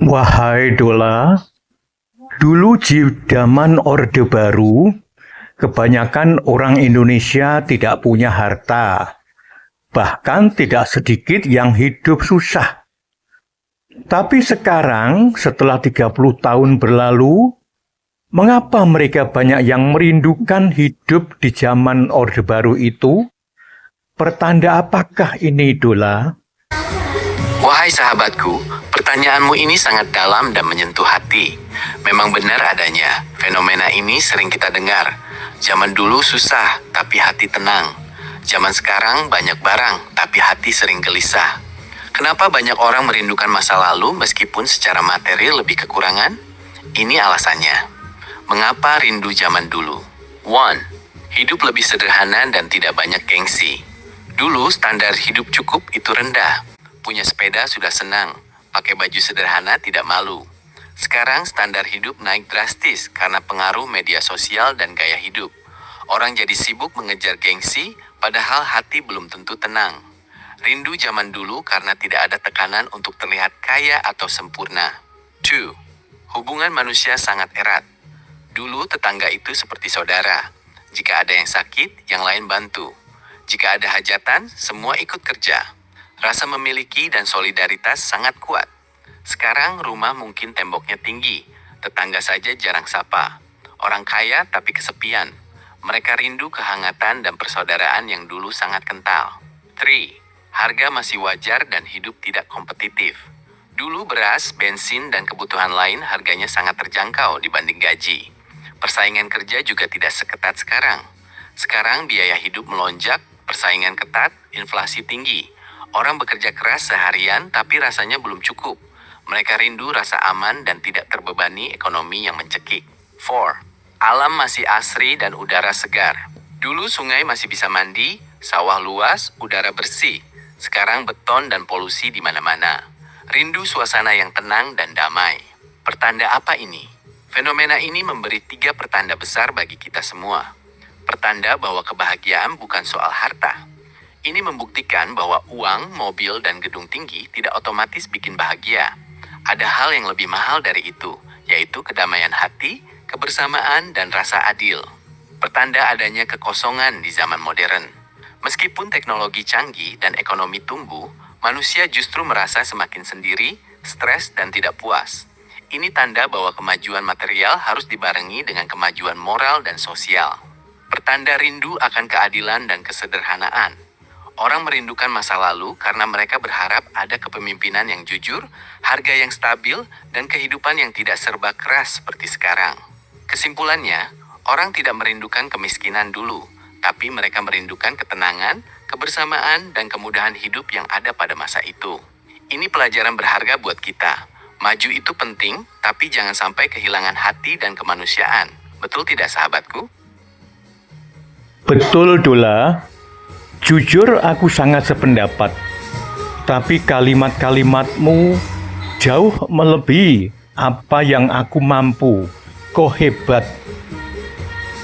Wahai Dola, dulu di zaman Orde Baru, kebanyakan orang Indonesia tidak punya harta, bahkan tidak sedikit yang hidup susah. Tapi sekarang, setelah 30 tahun berlalu, mengapa mereka banyak yang merindukan hidup di zaman Orde Baru itu? Pertanda apakah ini, Dola? Wahai sahabatku, pertanyaanmu ini sangat dalam dan menyentuh hati. Memang benar adanya, fenomena ini sering kita dengar. Zaman dulu susah, tapi hati tenang. Zaman sekarang banyak barang, tapi hati sering gelisah. Kenapa banyak orang merindukan masa lalu meskipun secara materi lebih kekurangan? Ini alasannya. Mengapa rindu zaman dulu? 1. Hidup lebih sederhana dan tidak banyak gengsi. Dulu standar hidup cukup itu rendah. Punya sepeda sudah senang, pakai baju sederhana tidak malu. Sekarang standar hidup naik drastis karena pengaruh media sosial dan gaya hidup. Orang jadi sibuk mengejar gengsi, padahal hati belum tentu tenang. Rindu zaman dulu karena tidak ada tekanan untuk terlihat kaya atau sempurna. 2. Hubungan manusia sangat erat. Dulu tetangga itu seperti saudara. Jika ada yang sakit, yang lain bantu. Jika ada hajatan, semua ikut kerja. Rasa memiliki dan solidaritas sangat kuat. Sekarang rumah mungkin temboknya tinggi, tetangga saja jarang sapa. Orang kaya tapi kesepian. Mereka rindu kehangatan dan persaudaraan yang dulu sangat kental. 3. Harga masih wajar dan hidup tidak kompetitif. Dulu beras, bensin, dan kebutuhan lain harganya sangat terjangkau dibanding gaji. Persaingan kerja juga tidak seketat sekarang. Sekarang biaya hidup melonjak, persaingan ketat, inflasi tinggi. Orang bekerja keras seharian tapi rasanya belum cukup. Mereka rindu rasa aman dan tidak terbebani ekonomi yang mencekik. 4. Alam masih asri dan udara segar. Dulu sungai masih bisa mandi, sawah luas, udara bersih. Sekarang beton dan polusi di mana-mana. Rindu suasana yang tenang dan damai. Pertanda apa ini? Fenomena ini memberi 3 pertanda besar bagi kita semua. Pertanda bahwa kebahagiaan bukan soal harta. Ini membuktikan bahwa uang, mobil, dan gedung tinggi tidak otomatis bikin bahagia. Ada hal yang lebih mahal dari itu, yaitu kedamaian hati, kebersamaan, dan rasa adil. Pertanda adanya kekosongan di zaman modern. Meskipun teknologi canggih dan ekonomi tumbuh, manusia justru merasa semakin sendiri, stres, dan tidak puas. Ini tanda bahwa kemajuan material harus dibarengi dengan kemajuan moral dan sosial. Pertanda rindu akan keadilan dan kesederhanaan. Orang merindukan masa lalu karena mereka berharap ada kepemimpinan yang jujur, harga yang stabil, dan kehidupan yang tidak serba keras seperti sekarang. Kesimpulannya, orang tidak merindukan kemiskinan dulu, tapi mereka merindukan ketenangan, kebersamaan, dan kemudahan hidup yang ada pada masa itu. Ini pelajaran berharga buat kita. Maju itu penting, tapi jangan sampai kehilangan hati dan kemanusiaan. Betul tidak, sahabatku? Betul, Dola. Jujur aku sangat sependapat. Tapi kalimat-kalimatmu jauh melebihi apa yang aku mampu. Kau hebat.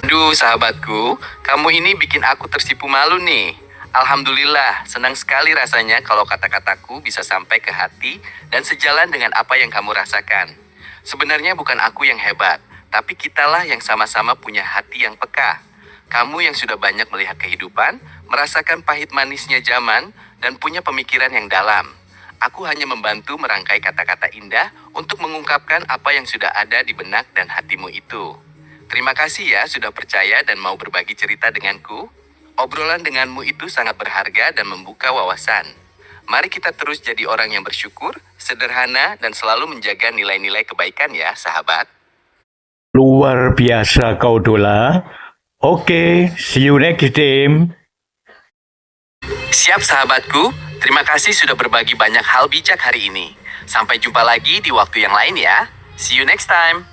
Aduh, sahabatku, kamu ini bikin aku tersipu malu nih. Alhamdulillah, senang sekali rasanya kalau kata-kataku bisa sampai ke hati dan sejalan dengan apa yang kamu rasakan. Sebenarnya bukan aku yang hebat, tapi kitalah yang sama-sama punya hati yang peka. Kamu yang sudah banyak melihat kehidupan, merasakan pahit manisnya zaman, dan punya pemikiran yang dalam. Aku hanya membantu merangkai kata-kata indah untuk mengungkapkan apa yang sudah ada di benak dan hatimu itu. Terima kasih ya sudah percaya dan mau berbagi cerita denganku. Obrolan denganmu itu sangat berharga dan membuka wawasan. Mari kita terus jadi orang yang bersyukur, sederhana, dan selalu menjaga nilai-nilai kebaikan ya, sahabat. Luar biasa kau, Dola. Oke, see you next time. Siap sahabatku, terima kasih sudah berbagi banyak hal bijak hari ini. Sampai jumpa lagi di waktu yang lain ya. See you next time.